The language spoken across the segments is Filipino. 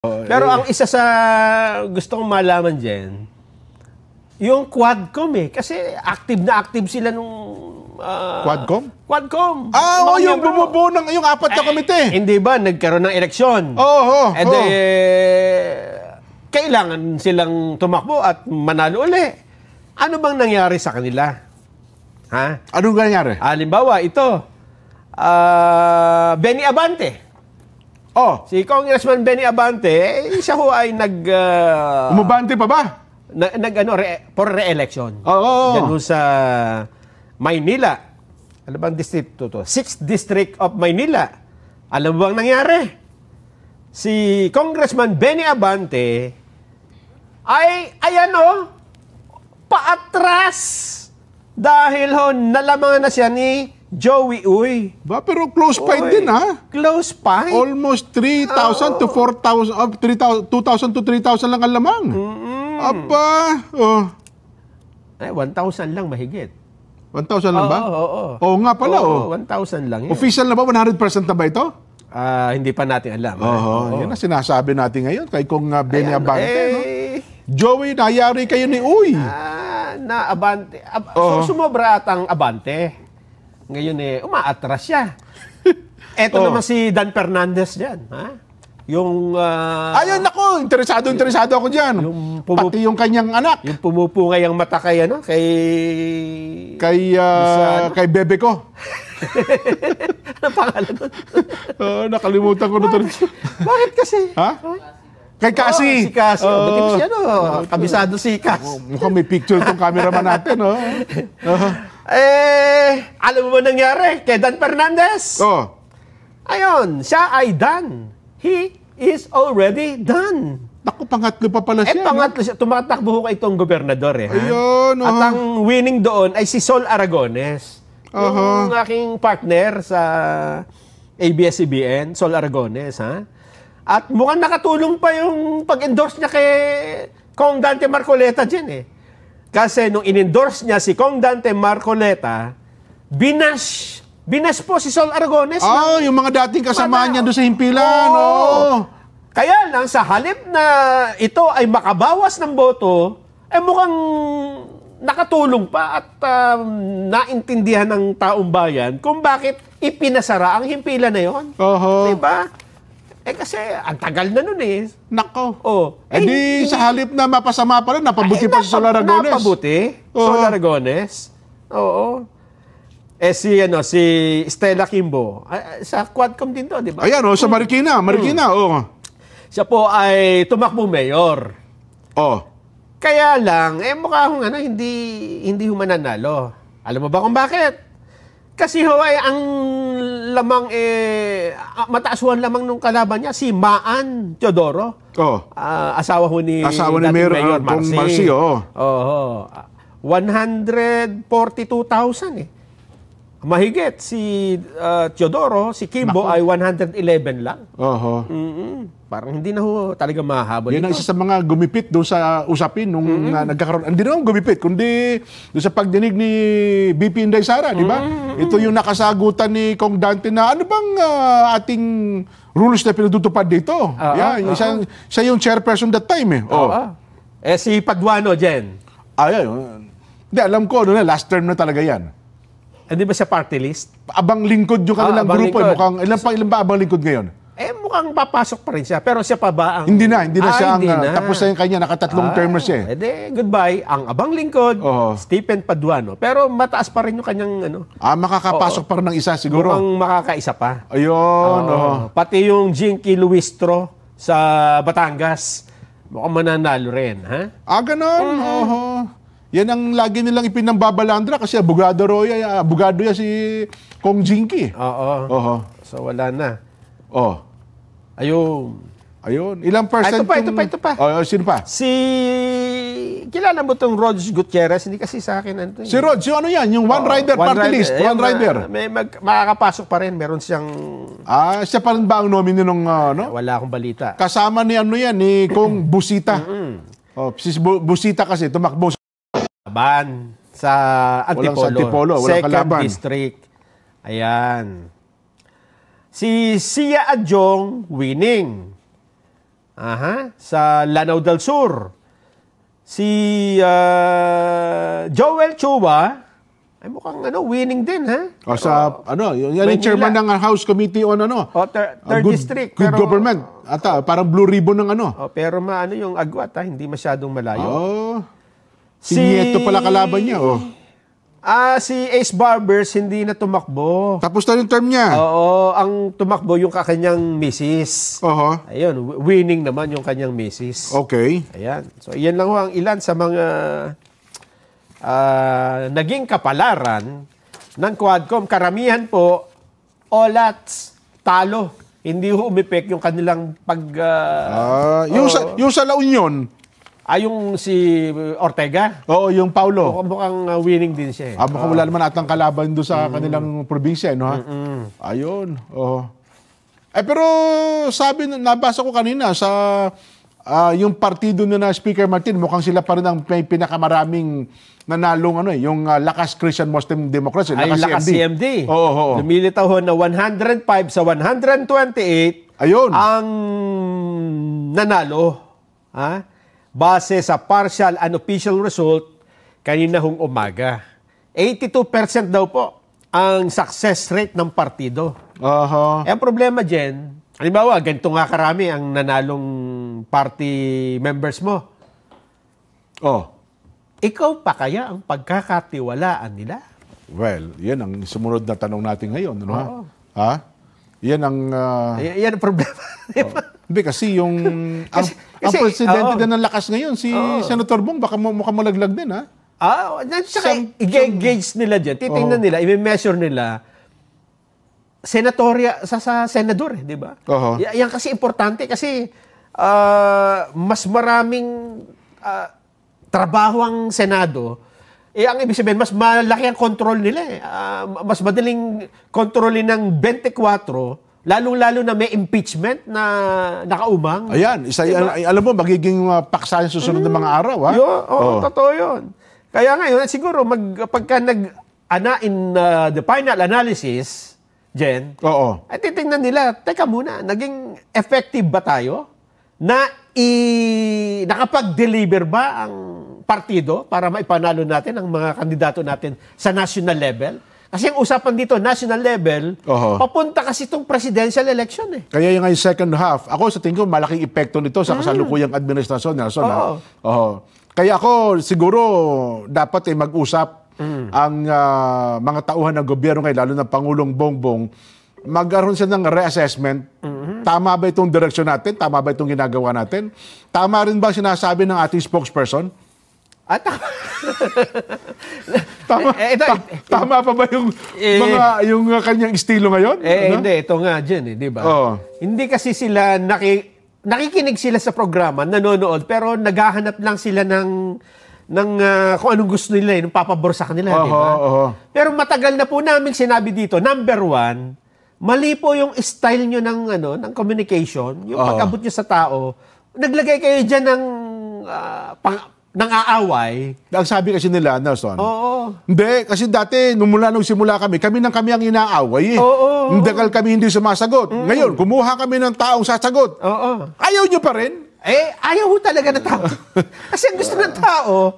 Pero ang isa sa gusto kong malaman dyan, yung Quadcom Kasi active sila nung... Quadcom? Quadcom. Yung bumubuo ng yung apat na komite. Hindi ba? Nagkaroon ng eleksyon. Kailangan silang tumakbo at manalo uli. Ano bang nangyari sa kanila? Ha? Anong nangyari? Halimbawa, ito. Benny Abante. Si Congressman Benny Abante, siya ho ay umabante pa ba? For re-election. Diyan ho sa Maynila. Ano bang distrito to? 6th District of Maynila. Alam mo bang nangyari? Si Congressman Benny Abante ay, paatras. Dahil ho, nalamangan na siya ni Joey Uy. Pero close fight din, ha? Close fight? Almost 3,000 to 4,000, 2,000 to 3,000 lang ang lamang. Aba, 1,000 lang mahigit. 1,000 lang ba? Oo nga pala, 1,000 lang yun. Official na ba? 100% na ba ito? Hindi pa natin alam. Yan ang sinasabi natin ngayon kay Kong Benny Abante. Joey, nayari kayo ni Uy. Na Abante. Sumobra atang Abante. Ngayon umaatras siya. Eto naman si Dan Fernandez dyan. Yung... Ayun, ako, interesado ako dyan. Pati yung kanyang anak. Yung pumupungay ang mata kay, kay bebe ko. Ano pangalan nun? Nakalimutan ko na ito. Bakit kasi? Ha? Kay Cassie. Si Cassie. Ba't siya, kabisado si Cassie. Mukhang may picture itong cameraman natin, alam mo ba nangyari kay Dan Fernandez? Ayun, siya ay done. He is already done. Naku, pangatlo pa pala siya. Pangatlo siya. Tumatakbo ko itong gobernador. Ayun. At ang winning doon ay si Sol Aragones. Yung aking partner sa ABS-CBN, Sol Aragones. At mukhang nakatulong pa yung pag-endorse niya kay Kong Dante Marcoleta dyan Kasi nung in-endorse niya si Kong Dante Marcoleta, binash po si Sol Aragones. Yung mga dating kasama niya doon sa himpilan. Kaya lang, sa halip na ito ay makabawas ng boto, mukhang nakatulong pa at naintindihan ng taong bayan kung bakit ipinasara ang himpilan na yon. Diba? Kasi ang tagal na nun Nako. Di sa halip na mapasama pa rin, napabuti pa si Sol Aragones. Napabuti? Sol Aragones? Oo. Si Stella Kimbo. Sa Quadcom din to, di ba? Ayan, sa Marikina. Siya po ay tumakbo mayor. Kaya lang, mukhang hindi mananalo. Alam mo ba kung bakit? Kasi ang lamang mataasuhan lamang nung kalaban niya, si Maan Teodoro. Asawa ho ni Mayor Marcy. 142,000 Mahigit. Si Teodoro, si Kimbo ay 111 lang. Parang hindi na ho talaga mahabol. Yan ang isa sa mga gumipit doon sa usapin nung nagkakaroon. Hindi naman gumipit, kundi doon sa pagdinig ni BP Inday Sara, di ba? Ito yung nakasagutan ni Kong Dante na ano bang ating rules na pinatutupad dito. Siya yung chairperson that time si Paduano, Jen. Hindi, alam ko, last term na talaga yan. Hindi ba siya party list? Abang lingkod yung kanilang grupo. Mukhang, ilan ba abang lingkod ngayon? Mukhang papasok pa rin siya. Pero siya pa ba ang... Hindi na siya tapos na yung kanya, nakatatlong term na siya. Goodbye. Ang abang lingkod, Stephen Paduano. Pero mataas pa rin yung kanyang makakapasok pa rin ng isa siguro. Mukhang makakaisa pa. Ayun. Pati yung Jinky Luistro sa Batangas. Mukhang mananalo rin. Ganon. Yan ang lagi nilang ipinambabalandra kasi abogado yan si Kong Jinky. So wala na. Ayun. Ilang percent ito pa. Sino pa? Kilala mo itong Rods Gutierrez? Hindi kasi sa akin. Si Rods, yung ano yan? Yung One Rider Party List. One Rider. Makakapasok pa rin. Meron siyang... siya pa rin ba ang nominee nung... Wala akong balita. Kasama ni ni Kong Busita. Si Busita kasi tumakbo sa Antipolo. Walang 2nd District. Ayan. Si Sia Adjong winning. sa Lanao del Sur. Si Joel Chua ay mukhang winning din, ha? O sa yan yung chairman ng House Committee on Third District. Good government. Ata parang blue ribbon ng pero yung agwat, hindi masyadong malayo. Si Nieto pala kalaban niya, si Ace Barbers hindi na tumakbo. Tapos na yung term niya. Oo, ang tumakbo yung kanyang misis. Ayun, winning naman yung kanyang misis. Okay. Ayan. So, iyan lang ang ilan sa mga naging kapalaran ng Quadcom. Karamihan po, olats, talo. Hindi umipek yung kanilang yung sa La Union. Yung si Ortega? Oo, yung Paulo. Mukhang winning din siya. Mukhang wala naman atang kalaban doon sa kanilang probinsya, no? Ayun. Pero nabasa ko kanina sa yung partido na Speaker Martin, mukhang sila pa rin ang may pinakamaraming nanalong yung Lakas Christian Muslim Democracy. Lakas CMD. Oo. Lumilitaw na 105 sa 128 ayun ang nanalo. Base sa partial unofficial result kanina hong umaga. 82% daw po ang success rate ng partido. Ang problema dyan, halimbawa, ganito nga karami ang nanalong party members mo. Ikaw pa kaya ang pagkakatiwalaan nila? Well, yan ang sumunod na tanong natin ngayon. Ano? Yan ang... yan ang problema. Hindi kasi ang presidente din ng Lakas ngayon, si Senator Bong, baka mukhang malaglag din, ha? Saka i-gauge nila dyan, titingnan nila, i-measure nila, sa senador, di ba? Yan kasi importante kasi mas maraming trabaho ang Senado. Ang ibig sabihin, mas malaki ang control nila. Mas madaling kontrolin ng 24, lalong-lalo na may impeachment na nakaumang. Ayan, diba? Alam mo, magiging paksa yung susunod ng mga araw, ha? Totoo yun. Kaya ngayon, siguro, pagka in the final analysis, Jen, ay titingnan nila, teka muna, naging effective ba tayo? Nakapag-deliver ba ang partido para maipanalo natin ang mga kandidato natin sa national level? Kasi ang usapan dito, national level, papunta kasi itong presidential election eh. Kaya yung second half, ako sa tingin ko malaking epekto nito sa kasalukuyang administrasyon, Nelson. Kaya ako siguro dapat mag-usap ang mga tauhan ng gobyerno ngayon, lalo na Pangulong Bongbong, magkaroon siya ng reassessment. Tama ba itong direksyon natin? Tama ba itong ginagawa natin? Tama rin ba sinasabi ng ating spokesperson? Tama pa ba yung kanyang estilo ngayon? Hindi, ito nga dyan, di ba? Hindi kasi sila nakikinig sila sa programa, nanonood, pero naghahanap lang sila ng kung anong gusto nila, yung papabor sa kanila, di ba? Pero matagal na po namin sinabi dito, number one, mali po yung style nyo ng communication, yung pag-abot nyo sa tao, naglagay kayo dyan ng aaway. Ang sabi kasi nila, Nelson. Hindi, kasi dati, nung simula kami ang inaaway. Dagal kami hindi sumasagot. Ngayon, kumuha kami ng taong sasagot. Ayaw nyo pa rin? Ayaw ho talaga ng tao. Kasi ang gusto ng tao,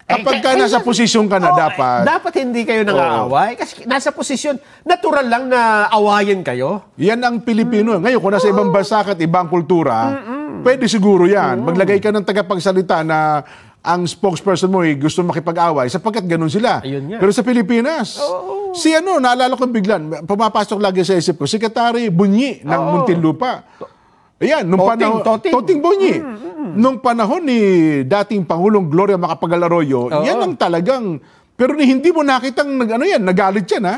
kapag nasa posisyon ka na, dapat hindi kayo nang-aaway. Kasi nasa posisyon, natural lang na awayin kayo. Yan ang Pilipino. Ngayon, kung nasa ibang bansa at ibang kultura, pwede siguro yan. Maglagay ka ng tagapagsalita na ang spokesperson mo gusto makipag-away sapagkat ganun sila. Pero sa Pilipinas, naalala ko biglan, pumapasok lagi sa isip ko, Secretary Bunyi ng Muntinlupa. Ayan, Toting Bunyi. Nung panahon ni dating Pangulong Gloria Macapagal Arroyo, yan ang talagang, pero hindi mo nakitang nagalit yan, ha?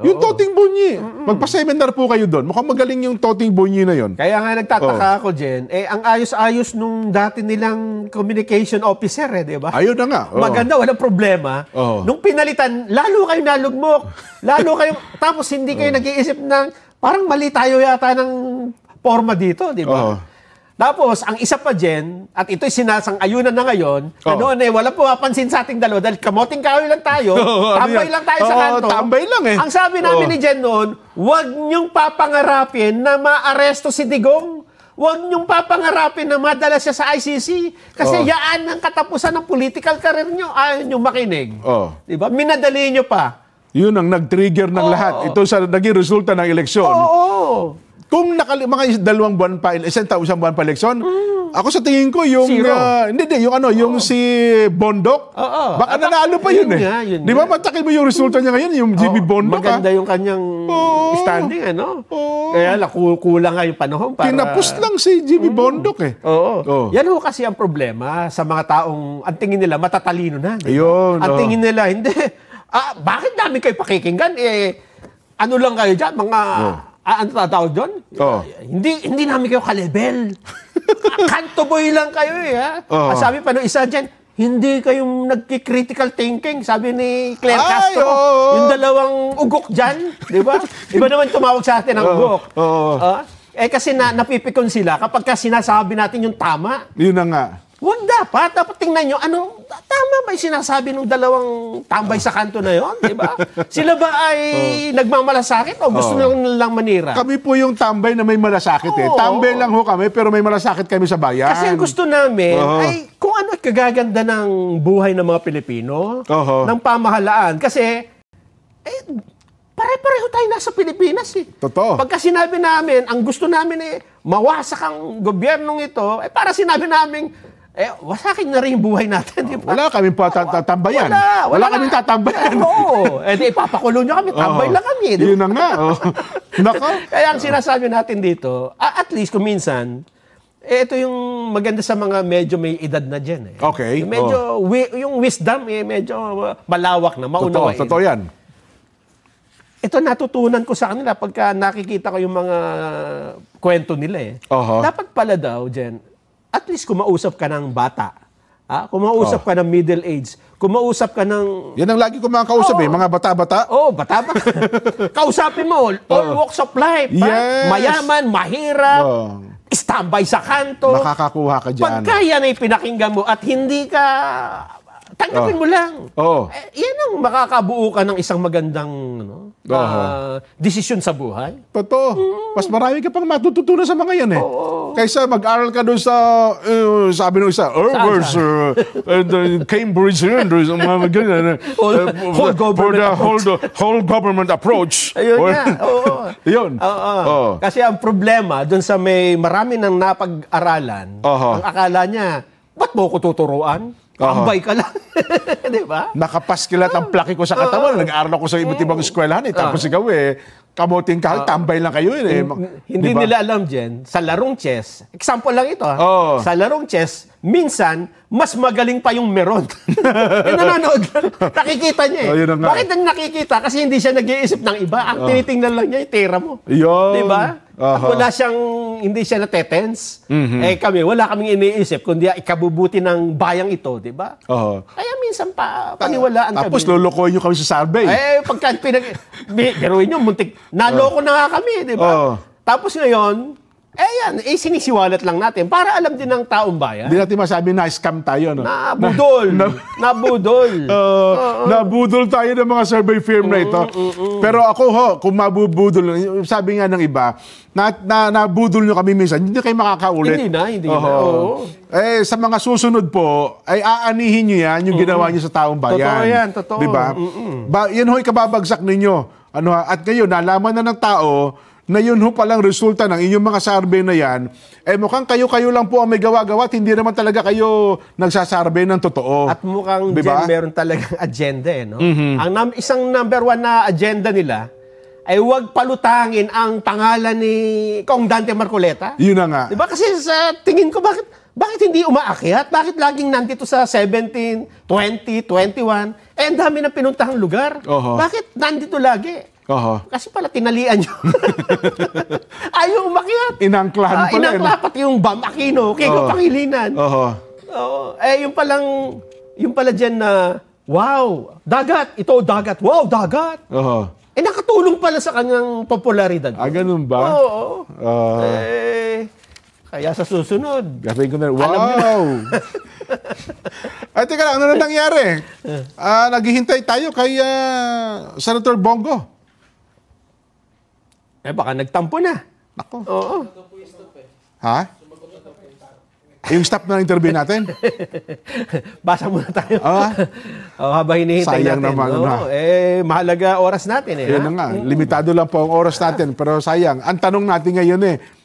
Yung Toting Bunyi. Magpa-seminar po kayo doon. Mukhang magaling yung Toting Bunyi na yun. Kaya nga nagtataka ako, Jen, ang ayos-ayos nung dati nilang communication officer, di ba? Ayun na nga. Maganda, walang problema. Nung pinalitan, lalo kayo nalugmok. Tapos hindi kayo nag-iisip ng, parang mali tayo yata ng forma dito, di ba? Tapos, ang isa pa dyan, at ito'y sinasang-ayunan na ngayon, na noon wala po mapansin sa ating dalawa dahil kamoting kahoy lang tayo, tambay lang tayo sa kanto. Tambay lang Ang sabi namin ni Jen noon, huwag niyong papangarapin na maaresto si Digong. huwag niyong papangarapin na madala siya sa ICC. Kasi yaan ang katapusan ng political career niyo. Ayaw niyong makinig. Diba? Minadali niyo pa. Yun ang nag-trigger ng lahat. Ito sa naging resulta ng eleksyon. Kung mga 2 buwan pa, isang buwan pa eleksyon, ako sa tingin ko yung yung si Bondoc, baka nanalo pa yun eh. Di ba matakin mo yung resulta niya ngayon, yung GB Bondoc. Maganda yung kanyang standing, ano? Kaya kulang nga yung panahon para... Tinapos lang si GB Bondoc eh. Yan ho kasi ang problema sa mga taong, ang tingin nila, matatalino na. Ayun. Ang tingin nila, hindi. Bakit dami kayo pakikinggan? Ano lang kayo dyan? Mga... ano tatawag doon? Hindi namin kayo ka-level. Kanto boy lang kayo eh. Sabi pa nung isa dyan, hindi kayong nagki-critical thinking. Sabi ni Claire Castro, yung 2 ugok dyan. Di ba? Iba naman tumawag sa atin ng ugok. Kasi napipikon sila kapag sinasabi natin yung tama. Yun na nga. Huwag dapat. Dapat tingnan nyo, tama ba yung sinasabi ng 2 tambay sa kanto na yon, di ba? Sila ba ay nagmamalasakit o gusto nilang manira? Kami po yung tambay na may malasakit eh. Tambay lang ho kami, pero may malasakit kami sa bayan. Kasi ang gusto namin ay kung ano kagaganda ng buhay ng mga Pilipino, ng pamahalaan. Kasi, pare-pareho tayo nasa Pilipinas eh. Totoo. Pagka sinabi namin, ang gusto namin mawasak ang gobyernong ito, para sinabi namin, wasakin na rin yung buhay natin, di ba? Wala kaming tatambayan. Wala kaming tatambayan. Di ipapakulo nyo kami, tambay lang kami. Yun na nga. Nako. Kaya ang sinasabi natin dito, at least kung minsan, ito yung maganda sa mga medyo may edad na dyan. Okay. Medyo, yung wisdom, medyo malawak na, maunawain. Totoo yan. Ito natutunan ko sa kanila pagka nakikita ko yung mga kwento nila Dapat pala daw, Jen, at least kumausap ka ng bata. Kumausap ka ng middle age. Kumausap ka ng... Yan ang lagi ko mga kausap mga bata-bata. Bata-bata. Kausapin mo, all walks of life. Yes. Mayaman, mahirap, standby sa kanto. Makakakuha ka dyan. Pagka yan ay pinakinggan mo at hindi ka... Tanggapin mo lang. Yan ang makakabuo ka ng isang magandang desisyon sa buhay. Totoo. Mas marami ka pang matututunan sa mga yan eh. Kaysa mag-aral ka doon sa, sabi nung isa, Harvard, Cambridge, mga ganyan. Whole government approach. Ayun nga. Yun. Kasi ang problema, doon sa may marami nang napag-aralan, ang akala niya, ba't mo ko tuturuan? Tambay ka lang. Di ba? Nakapaskilat ang plaki ko sa katawan. Nag-aaral ako sa iba't ibang eskwelahan Tapos ikaw kamuting kahal, tambay lang kayo Hindi nila alam, Jen, sa larong chess, example lang ito sa larong chess, minsan, mas magaling pa yung meron. Nanonood lang. Nakikita niya Bakit nang nakikita? Kasi hindi siya nag-iisip ng iba. Ang tinitingnan lang niya, yung tira mo. Yun. Di ba? At wala siyang, hindi siya natetense. Kami, wala kaming iniisip, kundi ikabubuti ng bayang ito, di ba? Kaya minsan paniwalaan kami. Tapos lulukoy nyo kami sa survey. Pagka biruin nyo, muntik, naloko na nga kami, di ba? Tapos ngayon, sinisiwalat lang natin para alam din ng taong bayan. Hindi natin masabi na scam tayo, no? Nabudol. Nabudol tayo ng mga survey firm na ito. Pero ako kung mabubudol, sabi nga ng iba, nabudol nyo kami minsan, hindi kayo makakaulit. Hindi na. Sa mga susunod po, ay aanihin nyo yan, yung ginawa nyo sa taong bayan. Totoo yan, totoo. Diba? Yan ho'y kababagsak ninyo. At ngayon, nalaman na ng tao, na yun ho palang resulta ng inyong mga survey na yan, mukhang kayo-kayo lang po ang may gawa-gawa at hindi naman talaga kayo nagsasurvey ng totoo. At mukhang meron talagang agenda no? Ang isang number 1 na agenda nila ay huwag palutangin ang pangalan ni Kong Dante Marcoleta. Yun na nga. Diba? Kasi sa tingin ko, bakit hindi umaakyat? Bakit laging nandito sa 17, 20, 21? Ang dami na pinuntahang lugar. Bakit nandito lagi? Kasi pala tinalian nyo. Ayaw umakyat. Inangklahan pala. Inangkla pati yung Bam Aquino, Kiko Pangilinan. Yung pala dyan na, wow, dagat. Ito, dagat. Wow, dagat. Nakatulong pala sa kanyang popularidad. Ganun ba? Oo. Kaya sa susunod. Gawin ko na, wow! Ay, teka lang, ano na nangyari? Naghihintay tayo kay Senator Bongo. Baka nagtampo na. Ako. Oo. Ha? Yung stop na interview natin? Basa muna tayo. Ah? Habang hinihintay Sayang natin. naman, ano? Mahalaga oras natin eh. Yun na nga, limitado lang po ang oras natin. Pero sayang, ang tanong natin ngayon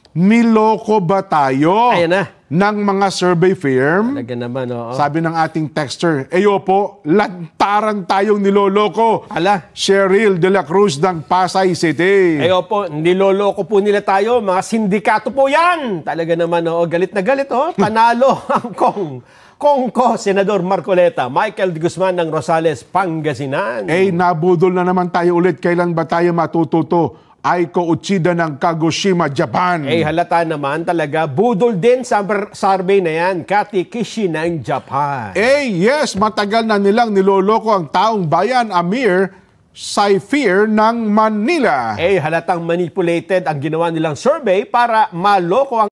niloko ba tayo Ayan na. ng mga survey firm? Talaga naman, oo. Sabi ng ating texter, opo, lantaran tayong niloloko. Ala. Cheryl de la Cruz ng Pasay City. Opo, niloloko po nila tayo. Mga sindikato po yan. Talaga naman, galit na galit, Panalo ang Kongko, Senador Marcoleta, Michael de Guzman ng Rosales, Pangasinan. Nabudol na naman tayo ulit. Kailan ba tayo matututo? Aiko Uchida ng Kagoshima, Japan. Halata naman talaga. Budol din sa survey na yan. Kati Kishi ng Japan. Yes, matagal na nilang niloloko ang taong bayan, Amir Saifir ng Manila. Halatang manipulated ang ginawa nilang survey para maloko ang